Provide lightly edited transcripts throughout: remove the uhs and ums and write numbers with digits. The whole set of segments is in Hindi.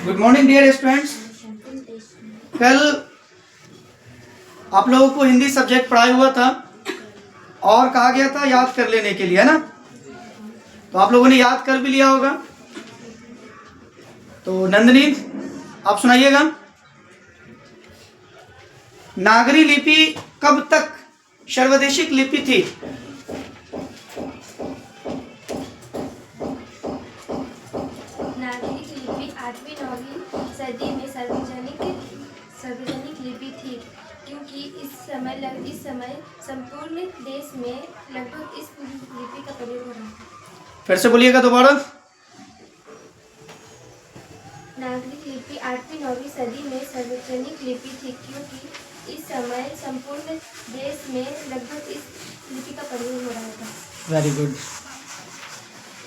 Good morning dear students. कल आप लोगों को हिंदी सब्जेक्ट पढ़ाया हुआ था और कहा गया था याद कर लेने के लिए, है ना। तो आप लोगों ने याद कर भी लिया होगा। तो नंदिनी आप सुनाइएगा, नागरी लिपि कब तक सर्वदेशिक लिपि थी? नागरिक लिपि 8वीं-9वीं सदी में सार्वजनिक लिपि थी, क्योंकि इस समय संपूर्ण देश में लगभग इस लिपि का प्रयोग हो रहा है। फिर से बोलिएगा दोबारा। नागरिक लिपि 8वीं-9वीं सदी में सार्वजनिक लिपि थी, क्योंकि इस समय संपूर्ण देश में लगभग इस लिपि का प्रयोग हो रहा था। Very good.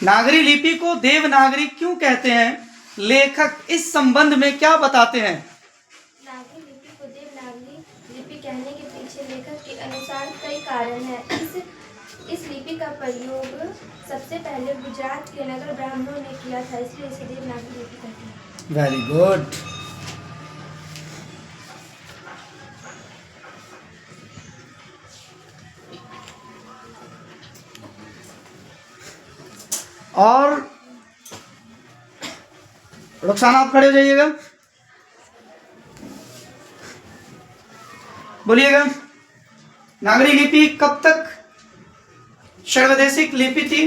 नागरी लिपि को देवनागरी क्यों कहते हैं? लेखक इस संबंध में क्या बताते हैं? नागरी लिपि को देवनागरी लिपि कहने के पीछे लेखक के अनुसार कई कारण हैं। इस लिपि का प्रयोग सबसे पहले गुजरात के नगर ब्राह्मणों ने किया था, इसलिए इसे देवनागरी लिपि कहते हैं। Very good. और रुखसाना आप खड़े हो जाइएगा, बोलिएगा नागरी लिपि कब तक सर्वदेशिक लिपि थी?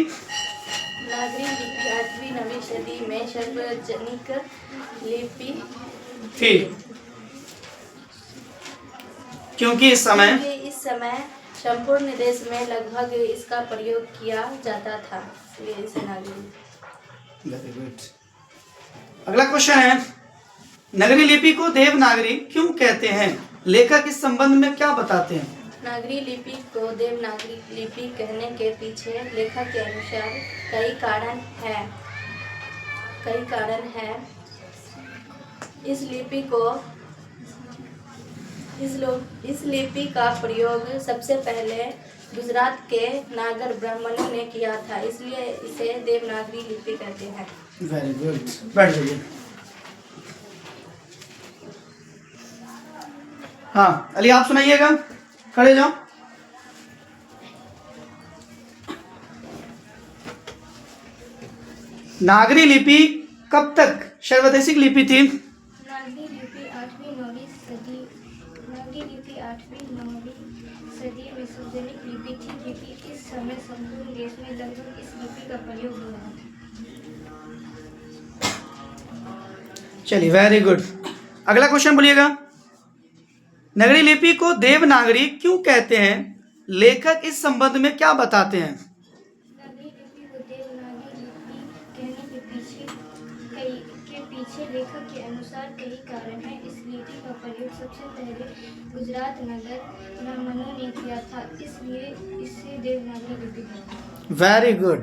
नागरी लिपि 8वीं-9वीं सदी में सार्वजनिक लिपि थी, क्योंकि इस समय संपूर्ण देश में लगभग इसका प्रयोग किया जाता था, इसलिए इसे नागरी। Very good. अगला क्वेश्चन है, नगरी लिपि को देवनागरी क्यों कहते हैं? लेखक इस संबंध में क्या बताते हैं? नागरी लिपि को देवनागरी लिपि कहने के पीछे लेखक के अनुसार कई कारण हैं। इस लिपि का प्रयोग सबसे पहले गुजरात के नागर ब्राह्मणों ने किया था, इसलिए इसे देवनागरी लिपि कहते हैं। वेरी गुड, बैठ जाइए। हाँ अली आप सुनाइएगा, खड़े जाओ। नागरी लिपि कब तक सर्वदेशिक लिपि थी? नागरी लिपि 8वीं-9वीं सदी में सार्वजनिक लिपि थी, क्योंकि इस समय संपूर्ण देश में लगभग इस लिपि का प्रयोग हो रहा था। चलिए वेरी गुड। अगला क्वेश्चन बोलिएगा, नगरी लिपि को देवनागरी क्यों कहते हैं? लेखक इस संबंध में क्या बताते हैं? नागरी लिपि को देवनागरी लिपि कहने के पीछे लेखक के अनुसार कई कारण हैं। इस लिपि का प्रयोग सबसे पहले गुजरात नगर ब्राह्मणों ने किया था, इसलिए इसे देवनागरी लिपि कहते हैं। Very good.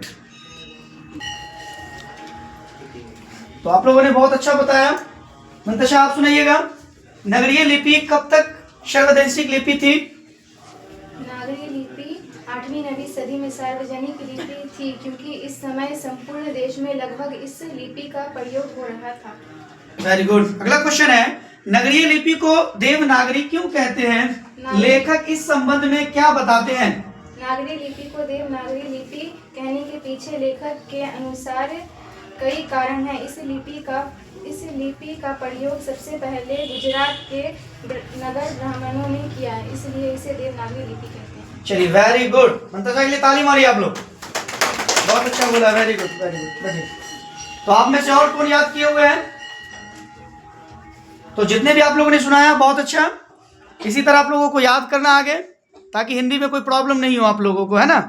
तो आप लोगों ने बहुत अच्छा बताया। मंतशा आप सुनाइएगा, नगरीय लिपि कब तक सर्वदेशिक लिपि थी? नागरी लिपि 8वीं-9वीं सदी में सार्वजनिक लिपि थी, क्योंकि इस समय संपूर्ण देश में लगभग इस लिपि का प्रयोग हो रहा था। Very good. अगला क्वेश्चन है, नगरीय लिपि को देवनागरी क्यों कहते हैं? लेखक इस संबंध में क्या बताते हैं? नागरी लिपि को देवनागरी लिपि कहने के पीछे लेखक के अनुसार कई कारण हैं। इस लिपि का प्रयोग सबसे पहले गुजरात के नगर ब्राह्मणों ने किया, इसलिए इसे देवनागरी लिपि कहते हैं। चलिए वेरी गुड। मंतशा के लिए ताली मारिए आप लोग, बहुत अच्छा बोला। Very good very good. बैठिए। तो आप में से और कौन याद किए हुए हैं? तो जितने भी आप लोगों ने सुनाया बहुत अच्छा। इसी तरह आप लोगों को याद करना आगे, ताकि हिंदी में कोई प्रॉब्लम नहीं हो आप लोगों को, है ना।